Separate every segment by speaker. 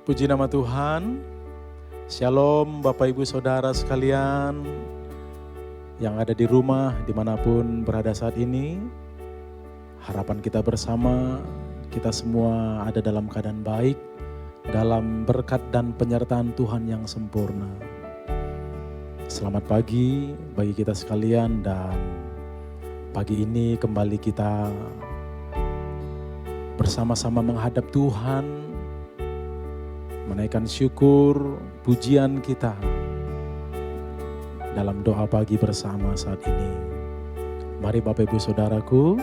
Speaker 1: Puji nama Tuhan. Shalom Bapak Ibu Saudara sekalian yang ada di rumah dimanapun berada saat ini. Harapan kita bersama, kita semua ada dalam keadaan baik, dalam berkat dan penyertaan Tuhan yang sempurna. Selamat pagi bagi kita sekalian, dan pagi ini kembali kita bersama-sama menghadap Tuhan, menaikkan syukur, pujian kita dalam doa pagi bersama saat ini. Mari Bapak Ibu Saudaraku,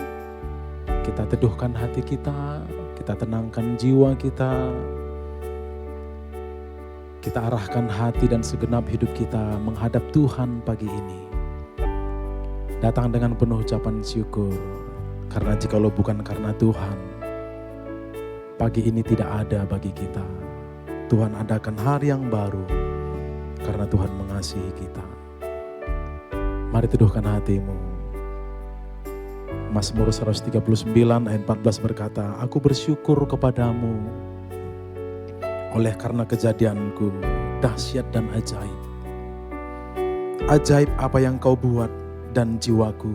Speaker 1: kita teduhkan hati kita tenangkan jiwa kita arahkan hati dan segenap hidup kita menghadap Tuhan pagi ini. Datang dengan penuh ucapan syukur, karena jikalau bukan karena Tuhan, pagi ini tidak ada bagi kita. Tuhan adakan hari yang baru karena Tuhan mengasihi kita. Mari teduhkan hatimu. Mazmur 139 ayat 14 berkata, "Aku bersyukur kepadamu oleh karena kejadianku dahsyat dan ajaib. Ajaib apa yang kau buat dan jiwaku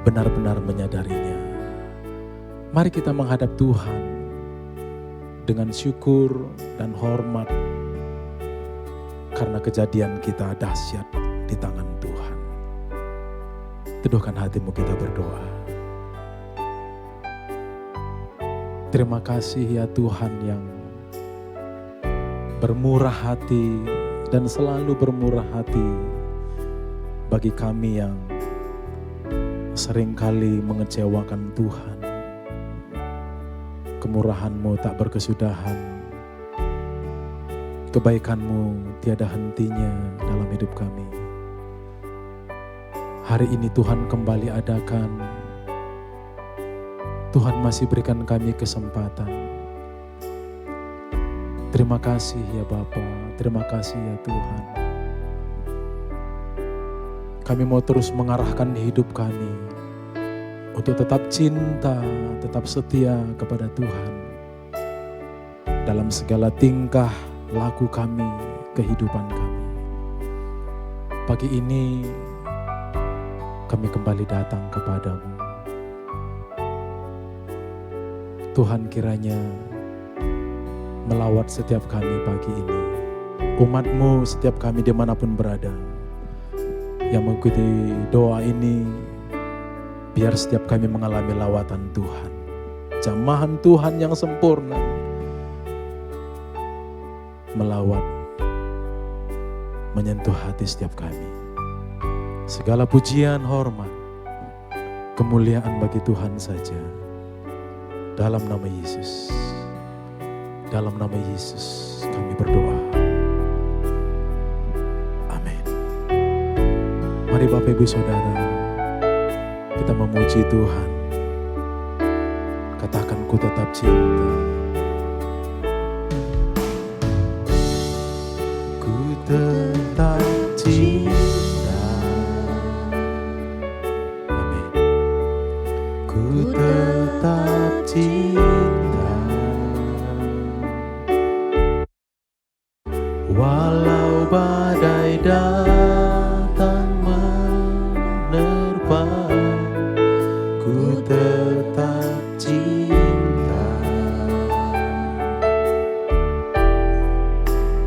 Speaker 1: benar-benar menyadarinya." Mari kita menghadap Tuhan dengan syukur dan hormat karena kejadian kita dahsyat di tangan Tuhan. Teduhkan hatimu, kita berdoa. Terima kasih ya Tuhan yang bermurah hati dan selalu bermurah hati bagi kami yang seringkali mengecewakan Tuhan. Kemurahan-Mu tak berkesudahan, kebaikan-Mu tiada hentinya dalam hidup kami. Hari ini Tuhan kembali adakan, Tuhan masih berikan kami kesempatan. Terima kasih ya Bapa, terima kasih ya Tuhan. Kami mau terus mengarahkan hidup kami untuk tetap cinta, tetap setia kepada Tuhan dalam segala tingkah laku kami, kehidupan kami. Pagi ini kami kembali datang kepadamu. Tuhan kiranya melawat setiap kami pagi ini. Umat-Mu setiap kami dimanapun berada yang mengikuti doa ini, biar setiap kami mengalami lawatan Tuhan, jamahan Tuhan yang sempurna, melawat, menyentuh hati setiap kami. Segala pujian, hormat, kemuliaan bagi Tuhan saja. Dalam nama Yesus, dalam nama Yesus kami berdoa. Amin. Mari Bapak Ibu Saudara, kita memuji Tuhan. Katakan, ku tetap cinta. Ku tetap cinta. Amin. Ku tetap cinta. Walau badai datang menerpa, ku tetap cinta.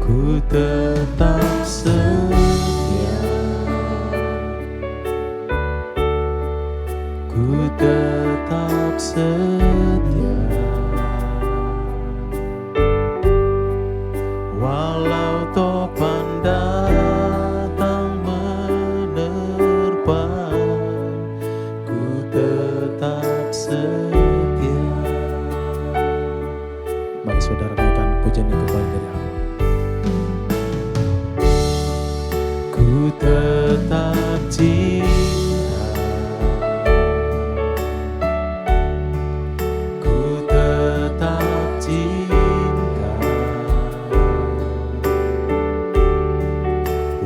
Speaker 1: Ku tetap setia. Ku tetap setia. Walau topan datang menerpa, ku tetap setia. Mari saudara naikkan pujian yang kembali dari awal. Ku tetap cinta. Ku tetap cinta.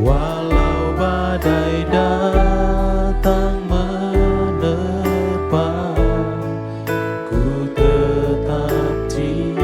Speaker 1: Walau badai datang menerpa, ku tetap cinta.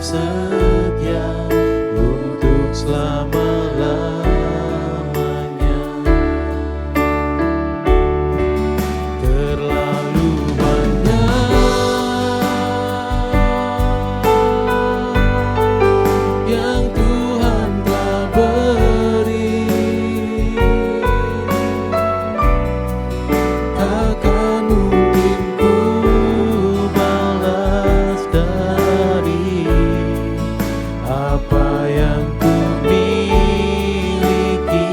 Speaker 1: setia untuk selama-lamanya. Terlalu banyak yang Tuhan telah beri, takkan mungkin ku balas dari apa yang ku miliki.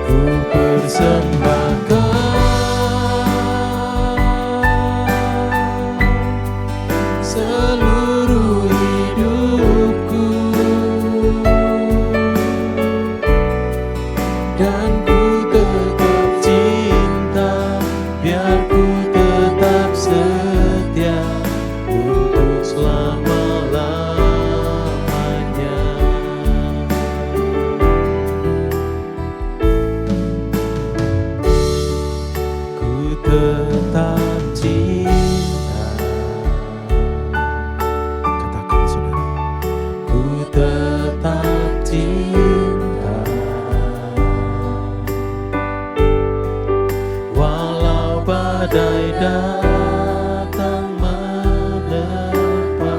Speaker 1: Ku persembahkan seluruh hidupku, dan ku tetap cinta, biar ku tetap setia untuk selama-lamanya. Ku tetap cinta. Katakan saudara, ku tetap cinta, walau badai datang menerpa.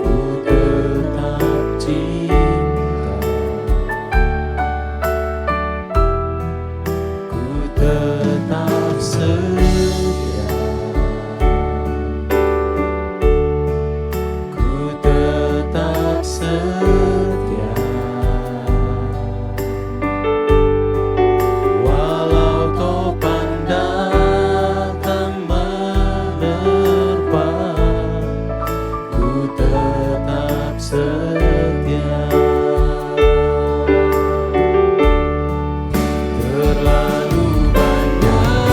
Speaker 1: Ku tetap cinta, ku tetap setia, ku tetap setia, walau topan datang menerpa. Ku tetap setia. Terlalu banyak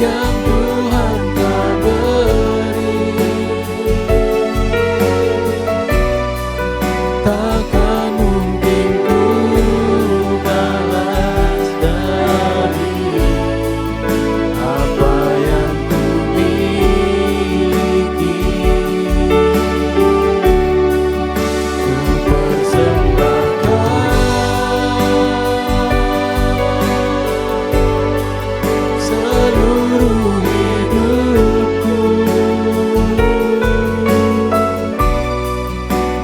Speaker 1: yang Tuhan telah beri, takkan mungkin ku balas dari apa yang ku miliki. Ku persembahkan seluruh hidupku,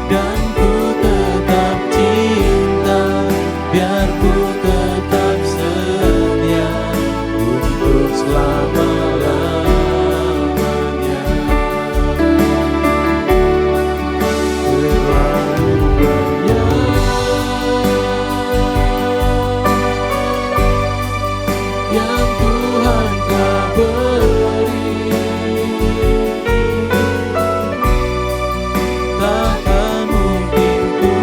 Speaker 1: dan ku tetap cinta, biar ku tetap setia untuk selama-lamanya. Terlalu banyak yang Tuhan telah beri, takkan mungkin ku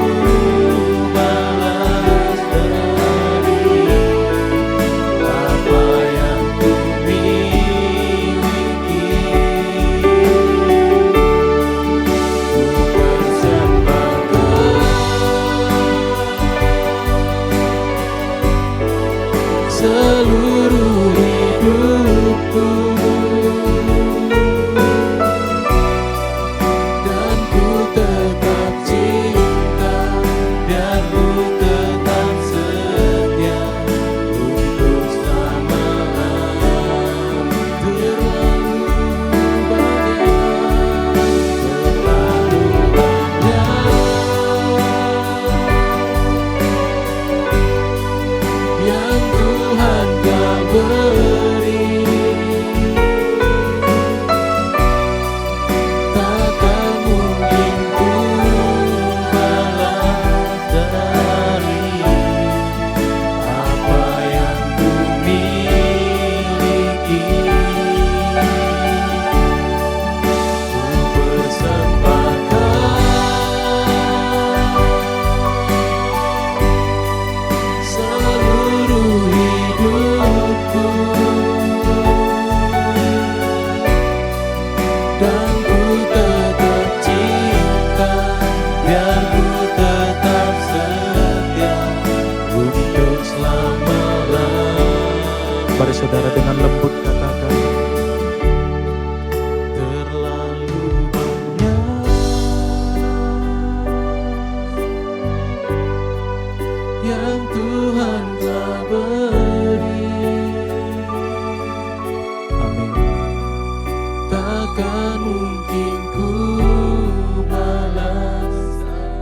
Speaker 1: balas dari apa yang ku miliki. Ku persembahkan seluruh hidupku, dan ku tetap cinta, biar ku tetap setia untuk selama-lamanya. Terlalu banyak yang Tuhan telah beri, takkan mungkin ku balas dari apa yang ku miliki. Ku persembahkan seluruh hidupku, dan ku tetap cinta, biar ku tetap setia untuk selama-lamanya. Mari saudara dengan lembut katakan, terlalu banyak yang Tuhan telah beri. Amin. Takkan mungkin ku balas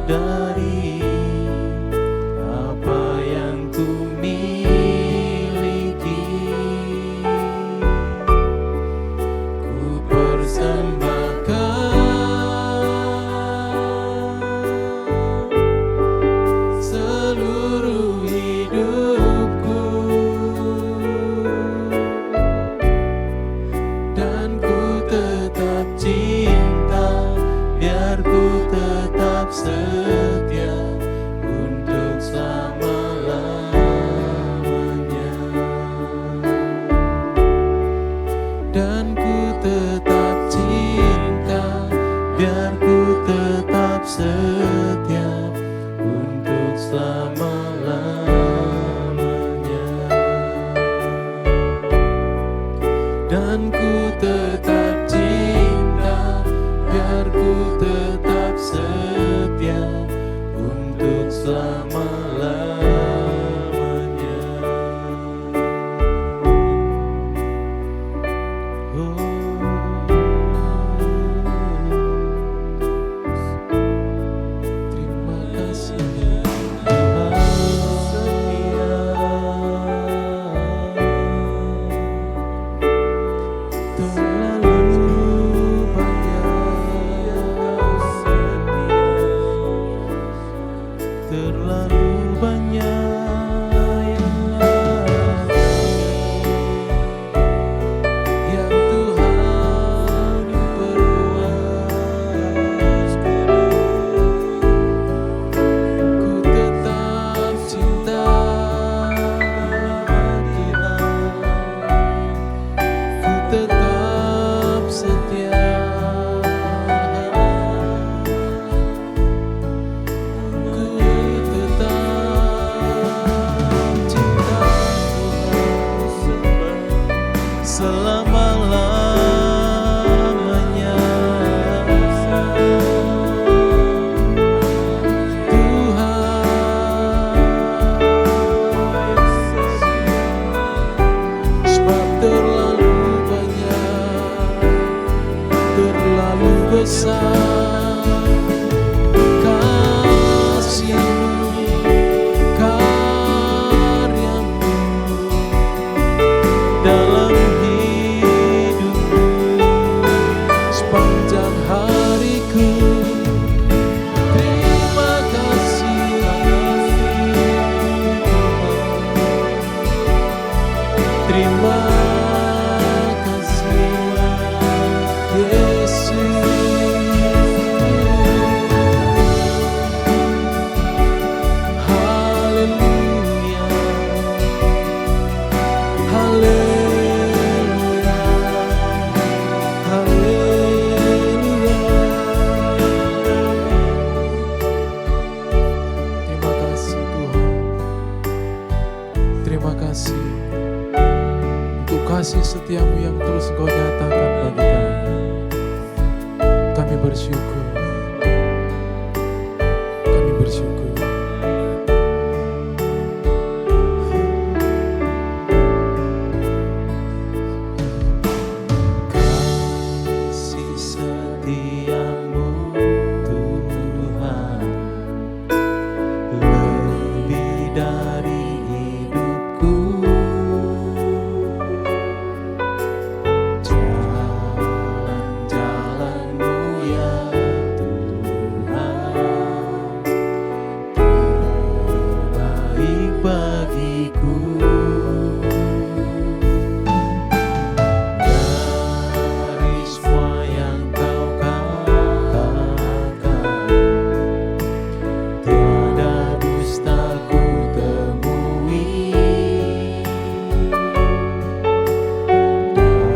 Speaker 1: dari apa yang ku miliki. Ku persembahkan seluruh hidupku, dan ku tetap cinta, biar ku tetap setia untuk selama-lamanya. Dan ku tetap cinta, biar ku tetap setia untuk selama-lamanya. Dan ku tetap cinta, biar ku tetap setia untuk selama-lamanya. Terima kasih Tuhan setia, terlalu banyak Kau setia, terlalu banyak yang Tuhan perluaskan. Ku tetap cinta Tuhan, ku tetap setia, ku tetap cinta Tuhan selama-lamanya. Tuhan, sebab terlalu banyak, terlalu besar kasih-Mu, karya-Mu dalam hidupku sepanjang hariku. Terima kasih Tuhan, terima kasih Yesus. Haleluya, haleluya, haleluya. Terima kasih Tuhan, terima kasih untuk kasih setia-Mu yang terus Engkau nyatakan bagi kami. Kami bersyukur, kami bersyukur. Kasih setia-Mu Tuhan lebih dari hidupku. Jalan-jalan-Mu ya Tuhan terbaik bagiku. Dari semua yang Kau katakan, tiada dusta ku temui.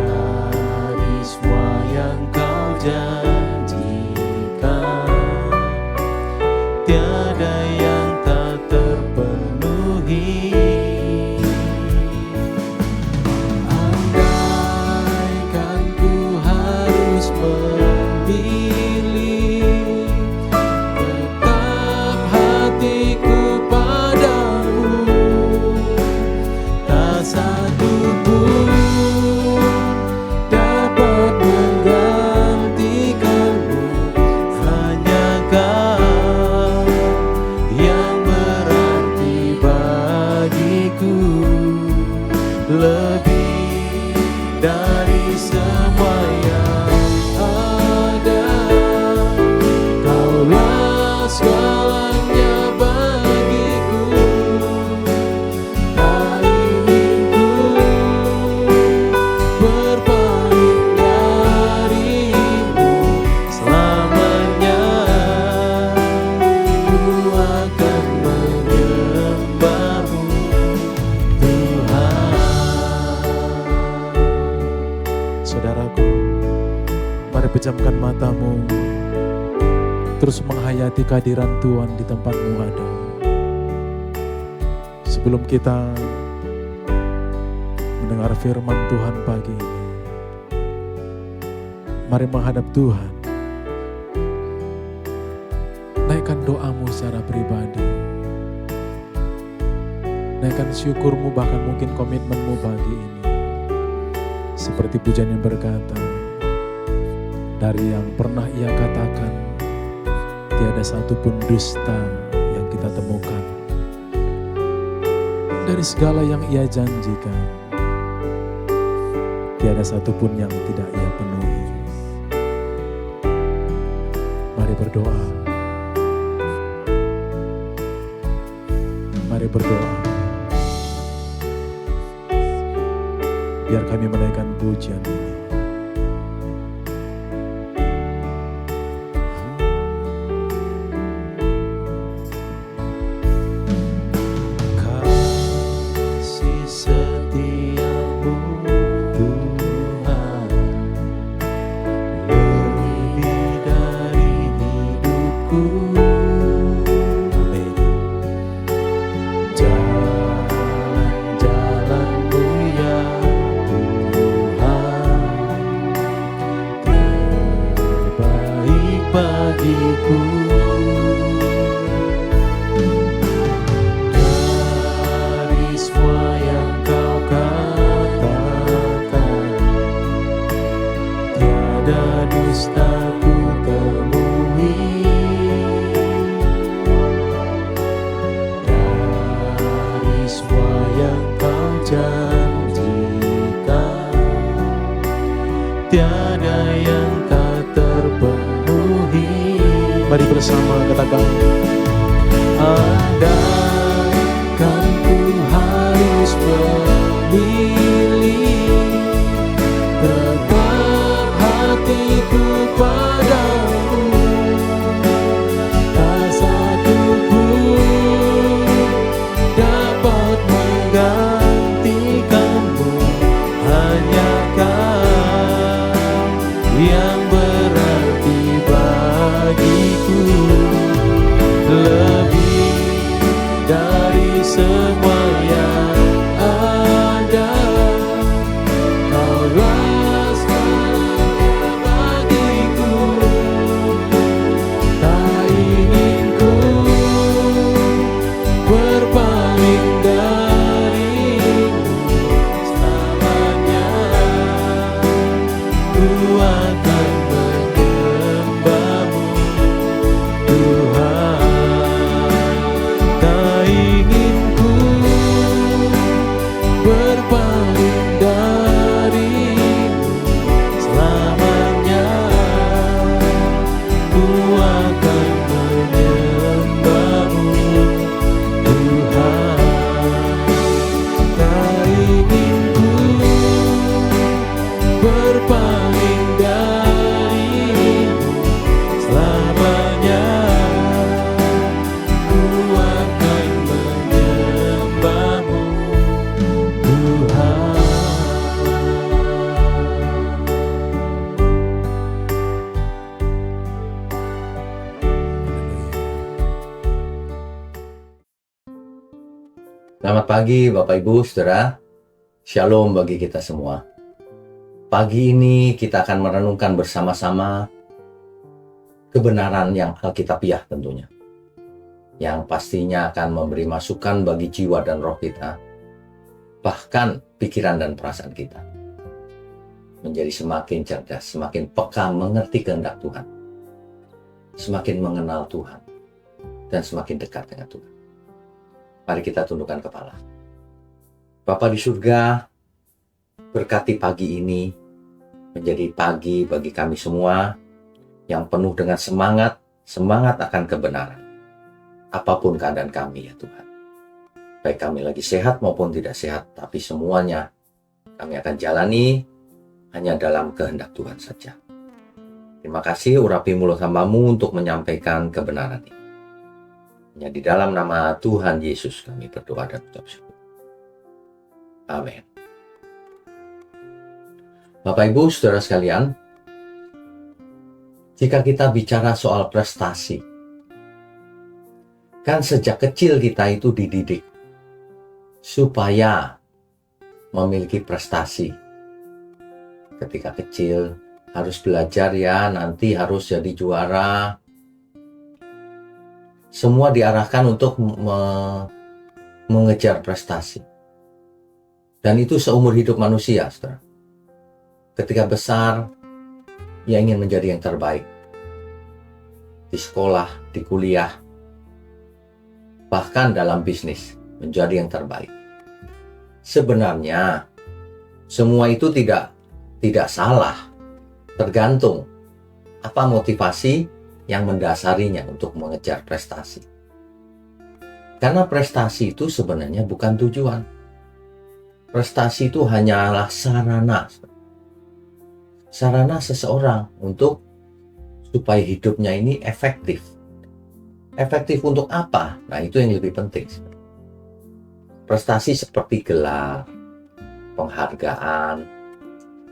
Speaker 1: Dari semua yang Kau janjikan, tiada yang tak terpenuhi. segalanya bagiku. Tak ingin ku berpaling darimu selamanya. Ku akan menyembahmu, Tuhan. Saudaraku, mari pejamkan matamu, terus menghayati kehadiran Tuhan di tempatmu ada. Sebelum kita mendengar firman Tuhan pagi ini, mari menghadap Tuhan. Naikkan doamu secara pribadi. Naikkan syukurmu, bahkan mungkin komitmenmu pagi ini. Seperti pujian yang berkata, dari yang pernah ia katakan, tiada satupun dusta yang kita temukan. Dari segala yang ia janjikan, tiada satupun yang tidak ia penuhi. Mari berdoa. Mari berdoa. Biar kami menaikkan pujian ini. Kasih setiamu Tuhan lebih dari hidupku. Amin. Jalan-jalanmu ya terbaik bagiku. Dari semua yang kau katakan, tiada dusta ku temui. Dari semua yang kau janjikan, tiada yang tak terpenuhi. Mari bersama katakan, andaikan ku harus memilih, tetap hatiku padamu. Tak satu pun dapat menggantikanmu, hanya Kau yang berarti bagiku. Lebih dari semua yang ada, Kaulah segalanya bagiku. Tak ingin ku berpaling darimu selamanya. Ku akan menyembahmu, Tuhan. Tak ingin ku berpaling darimu selamanya. Ku akan menyembahmu, Tuhan. Tak ingin ku berpaling darimu selamanya. Ku akan menyembahmu, Tuhan.
Speaker 2: Selamat pagi Bapak Ibu Saudara, Shalom bagi kita semua. Pagi ini kita akan merenungkan bersama-sama kebenaran yang alkitabiah tentunya, yang pastinya akan memberi masukan bagi jiwa dan roh kita, bahkan pikiran dan perasaan kita, menjadi semakin cerdas, semakin peka mengerti kehendak Tuhan, semakin mengenal Tuhan, dan semakin dekat dengan Tuhan. Mari kita tundukkan kepala. Bapa di surga, berkati pagi ini menjadi pagi bagi kami semua yang penuh dengan semangat akan kebenaran. apapun keadaan kami ya Tuhan. Baik kami lagi sehat maupun tidak sehat, tapi semuanya kami akan jalani hanya dalam kehendak Tuhan saja. Terima kasih urapi mulut hamba-Mu untuk menyampaikan kebenaran ini. Hanya di dalam nama Tuhan Yesus kami berdoa dan ucap syukur. Amin. Bapak Ibu Saudara sekalian, jika kita bicara soal prestasi, kan sejak kecil kita itu dididik supaya memiliki prestasi. Ketika kecil harus belajar ya, nanti harus jadi juara. Semua diarahkan untuk mengejar prestasi. Dan itu seumur hidup manusia, saudara. Ketika besar, ia ingin menjadi yang terbaik. Di sekolah, di kuliah, bahkan dalam bisnis, menjadi yang terbaik. Sebenarnya, semua itu tidak salah. Tergantung apa motivasi yang mendasarinya untuk mengejar prestasi. Karena prestasi itu sebenarnya bukan tujuan. Prestasi itu hanyalah sarana seseorang untuk supaya hidupnya ini efektif. Efektif untuk apa? Nah, itu yang lebih penting. Prestasi seperti gelar, penghargaan,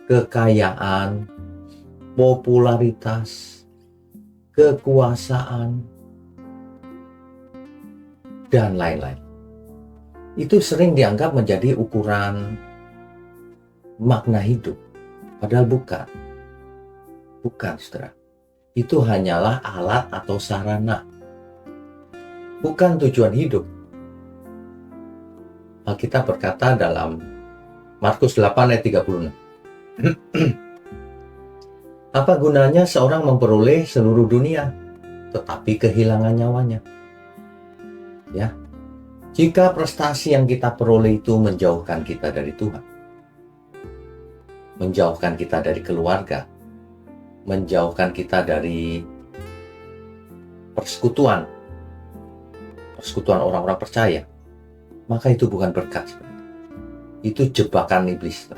Speaker 2: kekayaan, popularitas, kekuasaan, dan lain-lain. Itu sering dianggap menjadi ukuran makna hidup. Padahal bukan. Bukan, saudara. Itu hanyalah alat atau sarana. Bukan tujuan hidup. Alkitab berkata dalam Markus 8 ayat 36. Apa gunanya seorang memperoleh seluruh dunia, tetapi kehilangan nyawanya? Ya, jika prestasi yang kita peroleh itu menjauhkan kita dari Tuhan, menjauhkan kita dari keluarga, menjauhkan kita dari persekutuan orang-orang percaya, maka itu bukan berkat. Itu jebakan iblis.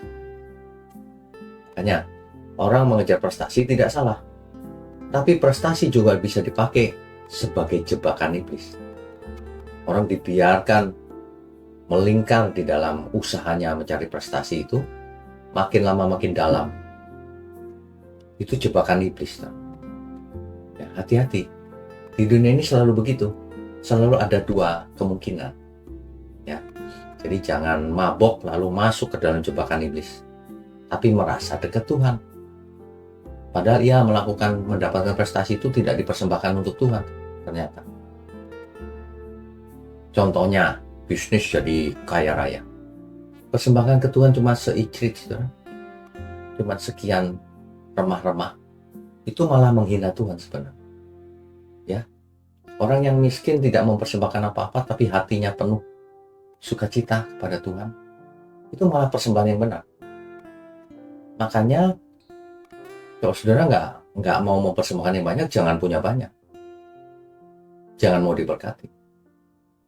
Speaker 2: Makanya orang mengejar prestasi tidak salah, tapi prestasi juga bisa dipakai sebagai jebakan iblis. Orang dibiarkan melingkar di dalam usahanya mencari prestasi itu, makin lama makin dalam. Itu jebakan iblis. Ya, hati-hati. Di dunia ini selalu begitu. Selalu ada dua kemungkinan. Ya. Jadi jangan mabok lalu masuk ke dalam jebakan iblis, tapi merasa dekat Tuhan. Padahal ia mendapatkan prestasi itu tidak dipersembahkan untuk Tuhan ternyata. Contohnya, bisnis jadi kaya raya. Persembahkan ke Tuhan cuma seicrit, saudara. Cuma sekian remah-remah. Itu malah menghina Tuhan sebenarnya. Ya. Orang yang miskin tidak mempersembahkan apa-apa, tapi hatinya penuh sukacita kepada Tuhan. Itu malah persembahan yang benar. Makanya, kalau saudara nggak mau mempersembahkan yang banyak, jangan punya banyak. Jangan mau diberkati.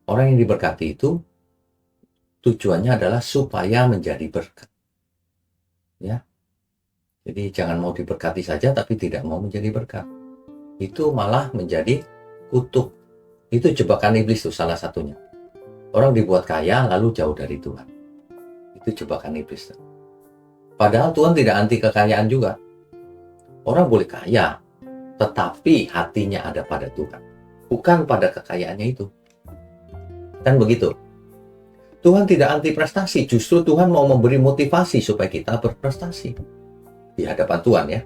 Speaker 2: Orang yang diberkati itu tujuannya adalah supaya menjadi berkat. Ya. Jadi jangan mau diberkati saja tapi tidak mau menjadi berkat. Itu malah menjadi kutuk. Itu jebakan iblis itu salah satunya. Orang dibuat kaya lalu jauh dari Tuhan. Itu jebakan iblis. Padahal Tuhan tidak anti kekayaan juga. Orang boleh kaya, tetapi hatinya ada pada Tuhan. Bukan pada kekayaannya itu. Kan begitu. Tuhan tidak anti prestasi, justru Tuhan mau memberi motivasi supaya kita berprestasi di hadapan Tuhan ya.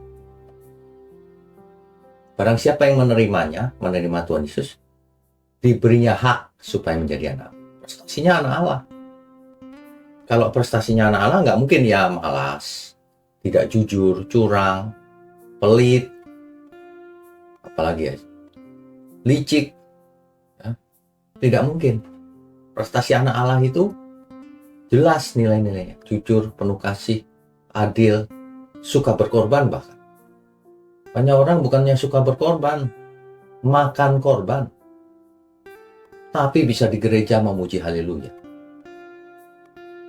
Speaker 2: Barang siapa yang menerima Tuhan Yesus, diberinya hak supaya menjadi anak. Prestasinya anak Allah. Kalau prestasinya anak Allah, nggak mungkin ya malas, tidak jujur, curang, pelit, apalagi ya, licik. Ya. Tidak mungkin. Prestasi anak Allah itu jelas nilai-nilainya. Jujur, penuh kasih, adil, suka berkorban bahkan. Banyak orang bukannya suka berkorban, makan korban. tapi bisa di gereja memuji haleluya.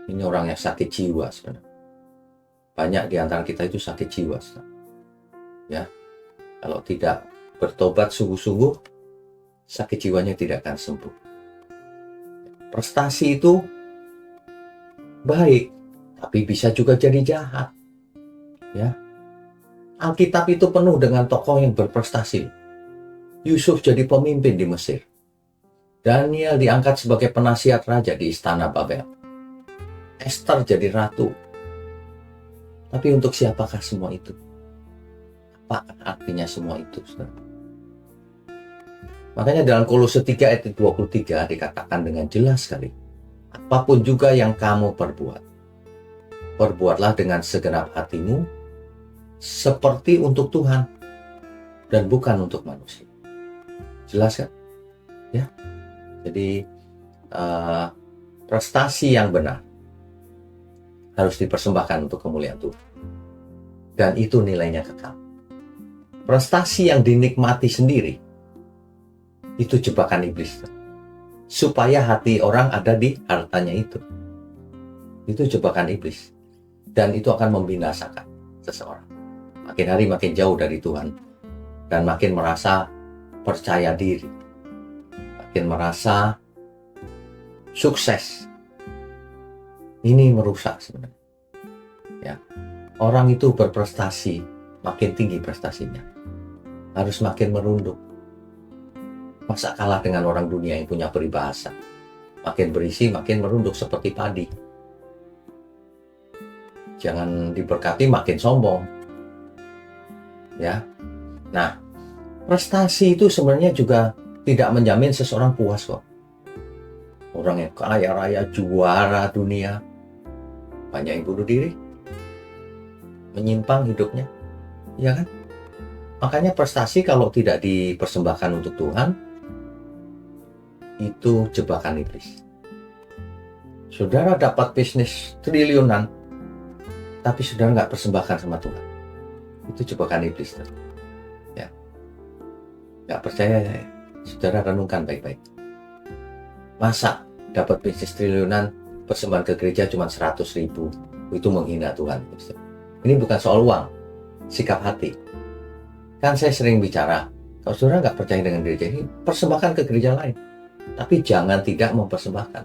Speaker 2: Ini orang yang sakit jiwa sebenarnya. Banyak di antara kita itu sakit jiwa. Ya, kalau tidak bertobat sungguh-sungguh, sakit jiwanya tidak akan sembuh. Prestasi itu baik, tapi bisa juga jadi jahat. Ya, Alkitab itu penuh dengan tokoh yang berprestasi. Yusuf jadi pemimpin di Mesir. Daniel diangkat sebagai penasihat raja di istana Babel. Esther jadi ratu. Tapi untuk siapakah semua itu? Apa artinya semua itu? Saudara? Makanya dalam Kolose 3 ayat 23 dikatakan dengan jelas sekali. Apapun juga yang kamu perbuat, perbuatlah dengan segenap hatimu, seperti untuk Tuhan, dan bukan untuk manusia. Jelas kan? Ya. Jadi prestasi yang benar harus dipersembahkan untuk kemuliaan Tuhan. Dan itu nilainya kekal. Prestasi yang dinikmati sendiri, itu jebakan iblis. Supaya hati orang ada di hartanya itu. Itu jebakan iblis. Dan itu akan membinasakan seseorang. Makin hari makin jauh dari Tuhan. Dan makin merasa percaya diri. Makin merasa sukses. Ini merusak sebenarnya. Ya. Orang itu berprestasi, makin tinggi prestasinya. Harus makin merunduk. Masa kalah dengan orang dunia yang punya peribahasa. Makin berisi, makin merunduk seperti padi. Jangan diberkati, makin sombong. Ya. Nah, prestasi itu sebenarnya juga tidak menjamin seseorang puas kok. Orang yang kaya raya, juara dunia, banyak yang bunuh diri, menyimpang hidupnya, ya kan? Makanya prestasi kalau tidak dipersembahkan untuk Tuhan, itu jebakan iblis. Saudara dapat bisnis triliunan, tapi saudara nggak persembahkan sama Tuhan, itu jebakan iblis. Ya, nggak percaya, saudara renungkan baik-baik. Masa dapat bisnis triliunan, persembahan ke gereja cuma 100.000, itu menghina Tuhan. Ini bukan soal uang, sikap hati. Kan saya sering bicara, kalau saudara nggak percaya dengan gereja ini, persembahkan ke gereja lain. Tapi jangan tidak mempersembahkan.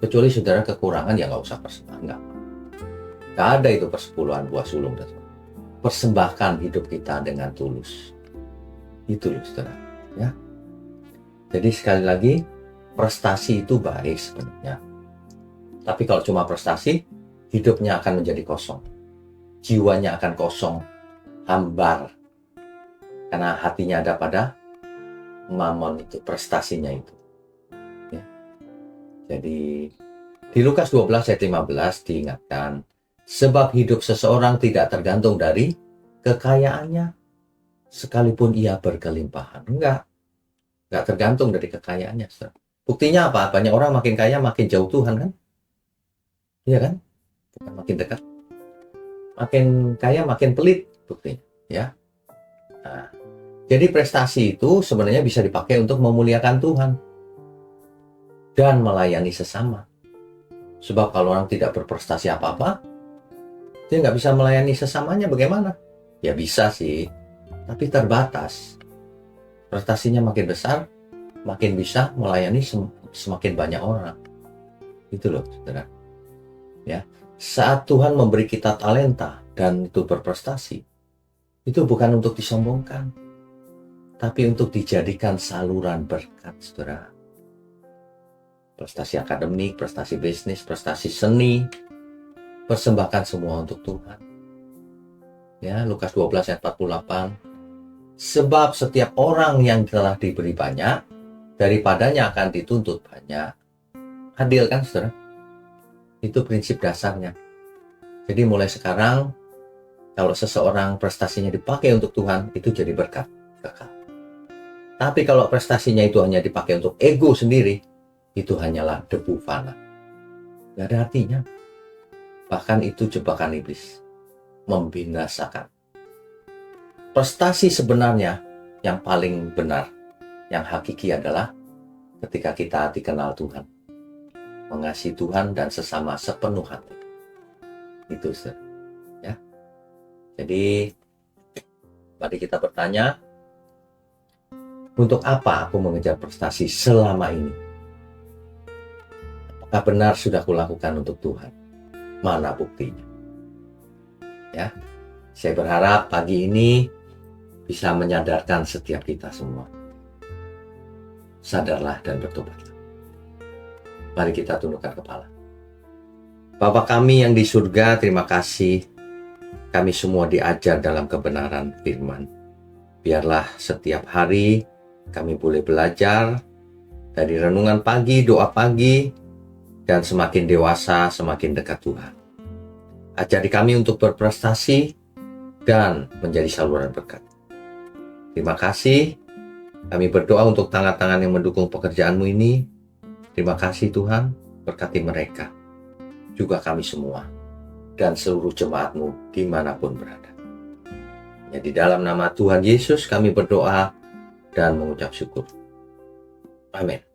Speaker 2: Kecuali saudara kekurangan, ya nggak usah persembahkan. Nggak ada itu persepuluhan buah sulung. Persembahkan hidup kita dengan tulus. Itu loh saudara. Ya. Jadi sekali lagi, prestasi itu baik sebenarnya. Tapi kalau cuma prestasi, hidupnya akan menjadi kosong. Jiwanya akan kosong, hambar. Karena hatinya ada pada mamon itu, prestasinya itu. Ya. Jadi, di Lukas 12 ayat 15 diingatkan, sebab hidup seseorang tidak tergantung dari kekayaannya, sekalipun ia berkelimpahan. Enggak tergantung dari kekayaannya. Buktinya apa? Banyak orang makin kaya makin jauh Tuhan kan? Iya kan? Bukan makin dekat. Makin kaya makin pelit buktinya, ya. Nah, jadi prestasi itu sebenarnya bisa dipakai untuk memuliakan Tuhan dan melayani sesama. Sebab kalau orang tidak berprestasi apa-apa, dia nggak bisa melayani sesamanya, bagaimana? Ya bisa sih, tapi terbatas. Prestasinya makin besar, makin bisa melayani semakin banyak orang. Itu loh, saudara. Ya, saat Tuhan memberi kita talenta dan itu berprestasi, itu bukan untuk disombongkan, tapi untuk dijadikan saluran berkat, saudara. Prestasi akademik, prestasi bisnis, prestasi seni, persembahkan semua untuk Tuhan. Ya, Lukas 12 ayat 48. Sebab setiap orang yang telah diberi banyak, daripadanya akan dituntut banyak. Adil kan, saudara? Itu prinsip dasarnya. Jadi mulai sekarang, kalau seseorang prestasinya dipakai untuk Tuhan, itu jadi berkat. Tapi kalau prestasinya itu hanya dipakai untuk ego sendiri, itu hanyalah debu fana. Gak ada artinya. Bahkan itu jebakan iblis. Membinasakan. Prestasi sebenarnya yang paling benar, yang hakiki adalah ketika kita dikenal Tuhan, mengasihi Tuhan dan sesama sepenuh hati. Itu, saudara. Ya. Jadi, mari kita bertanya, untuk apa aku mengejar prestasi selama ini? Apakah benar sudah kulakukan untuk Tuhan? Mana buktinya? Ya, saya berharap pagi ini bisa menyadarkan setiap kita semua. Sadarlah dan bertobatlah. Mari kita tundukkan kepala. Bapa kami yang di surga, terima kasih kami semua diajar dalam kebenaran firman. Biarlah setiap hari kami boleh belajar dari renungan pagi, doa pagi, dan semakin dewasa, semakin dekat Tuhan. Ajari kami untuk berprestasi dan menjadi saluran berkat. Terima kasih. Kami berdoa untuk tangan-tangan yang mendukung pekerjaanmu ini. Terima kasih Tuhan, berkati mereka. Juga kami semua dan seluruh jemaatmu dimanapun berada. Ya, di dalam nama Tuhan Yesus kami berdoa dan mengucap syukur. Amin.